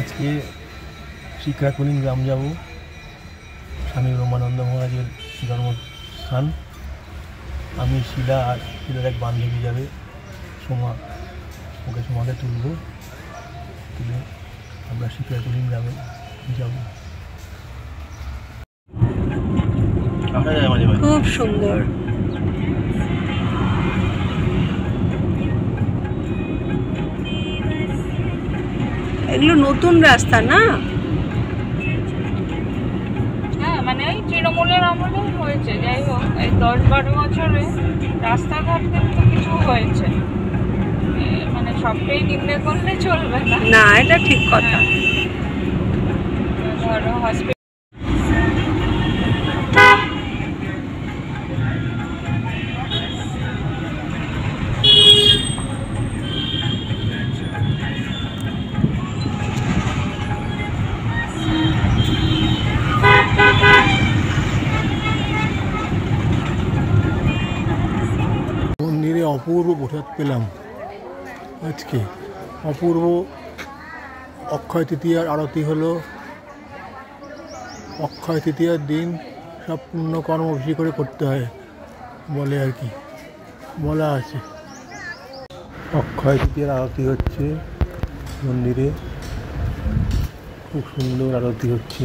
আজকে শিক্ষাকুলীন গ্রাম যাব, স্বামী ব্রহ্মানন্দ মহারাজের জন্মস্থান। আমি শিলা আর শিলার এক বান্ধবী যাবে, সোমা, ওকে সোমাকে তুলে আমরা শিক্ষাকুলীন গ্রামে যাব। খুব সুন্দর। এগুলো নতুন রাস্তা না? হ্যাঁ, মানে ওই তৃণমূলের আমলে হয়েছে। যাই হোক, এই 10-12 বছরে রাস্তাঘাট কিন্তু কিছু হয়েছে, মানে সবটাই নিন্দে করলে চলবে না। না, এটা ঠিক কথা। ধরো হসপিটাল, মন্দিরে অপূর্ব প্রসাদ পেলাম আজকে। অপূর্ব অক্ষয় তৃতীয়ার আরতি হলো। অক্ষয় তৃতীয়ার দিন সব পুণ্যকর্ম বেশি করে করতে হয় বলে আর কি, বলা আছে। অক্ষয় তৃতীয়ার আরতি হচ্ছে মন্দিরে, খুব সুন্দর আরতি হচ্ছে,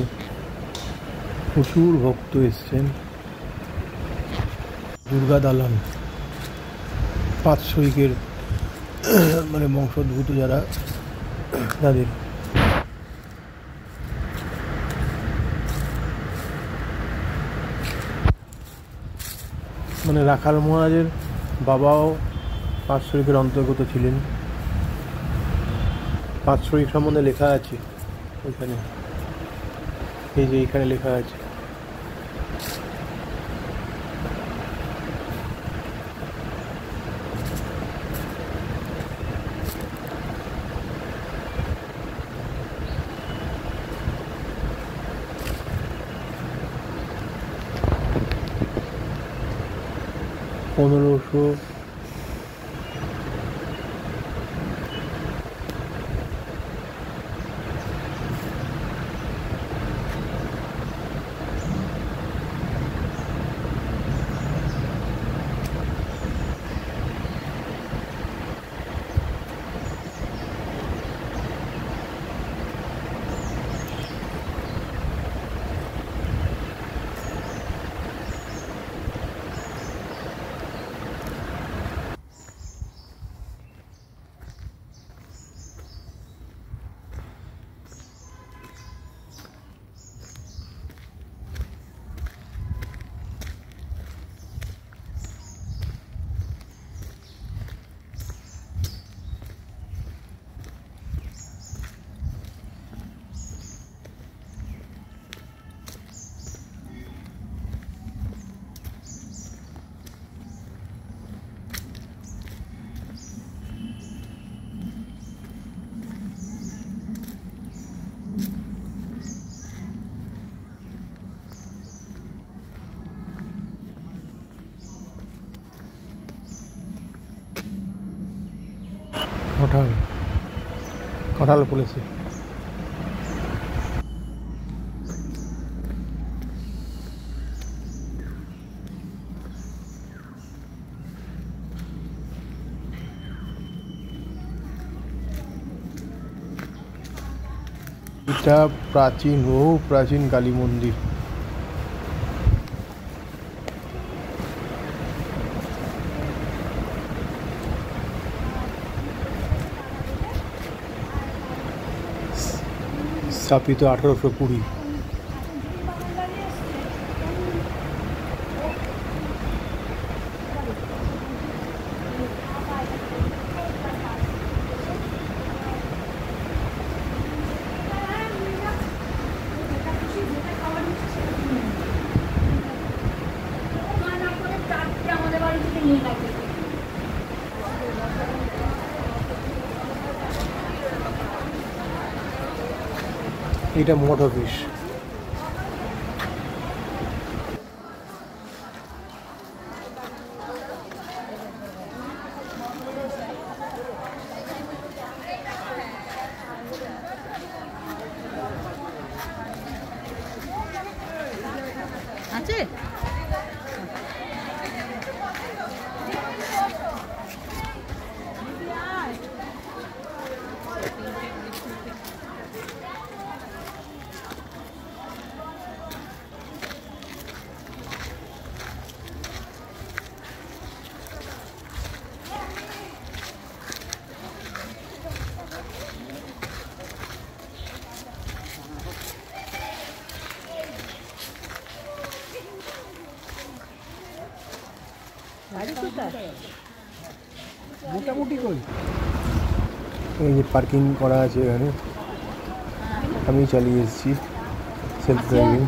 প্রচুর ভক্ত এসছেন। দুর্গা দালান, পাঁচশৈকের মানে বংশোদ্ভূত যারা, তাদের মানে রাখাল মহারাজের বাবাও পাঁচশৈকের অন্তর্গত ছিলেন। পাঁচশৈক সম্বন্ধে লেখা আছে ওইখানে, এই যে এইখানে লেখা আছে। পনেরোশো কাঁঠাল পড়েছে। এটা প্রাচীন, বহু প্রাচীন কালী মন্দির। স্থাপিত 1820। এটা মঠ অফিস। মোটামুটি কই এই যে পার্কিং করা আছে এখানে, আমি চালিয়ে এসেছি সেলফ ড্রাইভিং।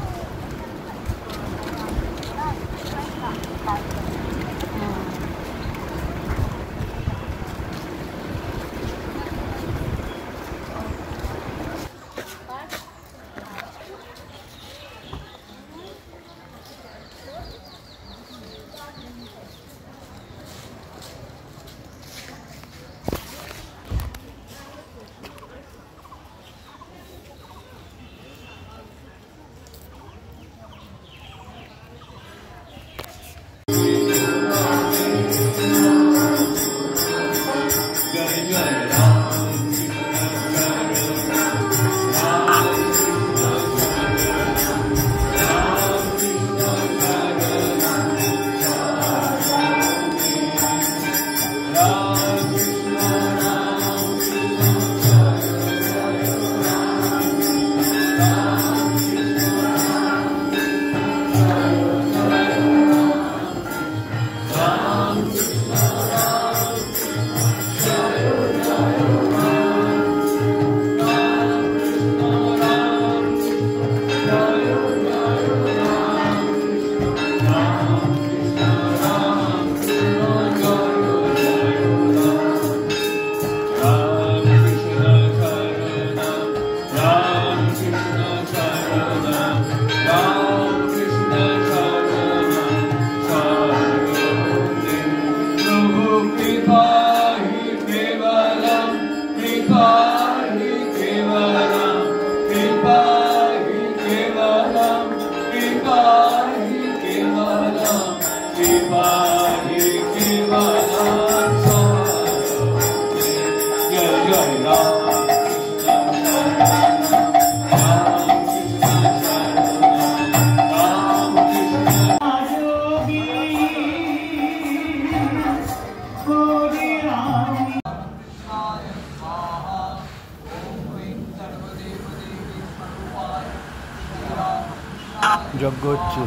যজ্ঞ হচ্ছে,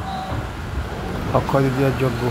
অক্ষয় তৃতীয়ার যজ্ঞ।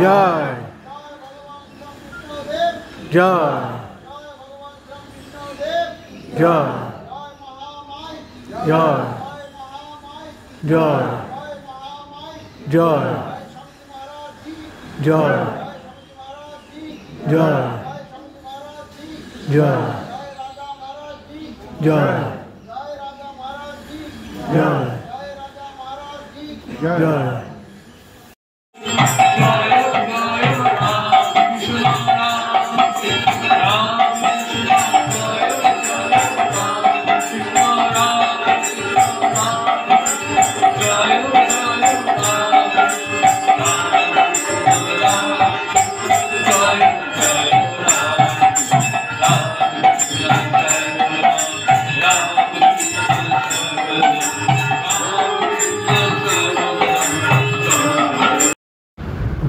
জয় জয় জয় জয় জয় জয় জয় জয় জয় জয় জয় জয়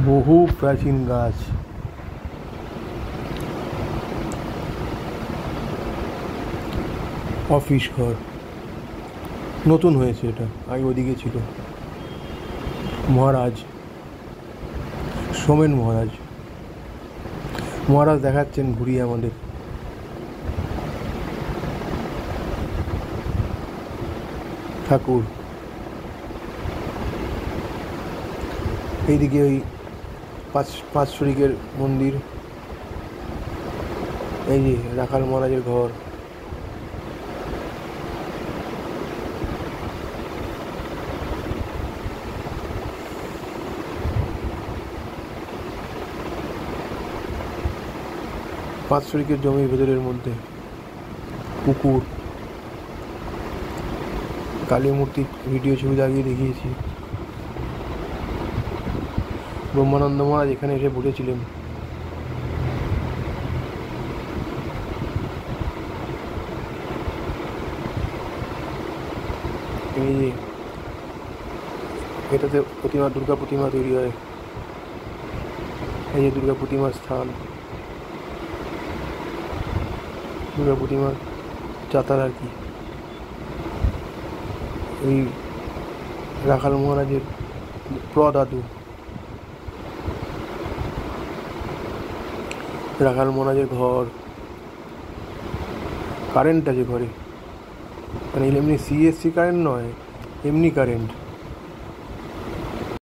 বহু প্রাচীন গাছ। অফিস ঘর নতুন হয়েছে, এটা আগে ওদিকে ছিল। মহারাজ, সোমেন মহারাজ, মহারাজ দেখাচ্ছেন ঘুরিয়ে আমাদের। ঠাকুর এইদিকে ওই পাঁচ শরিকের মন্দির, এই যে রাখাল মহারাজের ঘর। পাঁচ শরিকের জমির ভেতরের মধ্যে পুকুর, কালী মূর্তি ভিডিও ছবি লাগিয়ে দেখিয়েছি। ব্রহ্মানন্দ মহারাজ এখানে এসে বসেছিলেন। এই যে এটাতে প্রতিমা, দুর্গা প্রতিমা তৈরি হয়। এই যে দুর্গা প্রতিমার স্থান, দুর্গা প্রতিমার চাতাল আর কি। এই রাখাল মহারাজের প্রদাদু, রাখাল মহারাজের ঘর। কারেন্ট আছে ঘরে, মানে এমনি সিএসসি কারেন্ট নয়, এমনি কারেন্ট।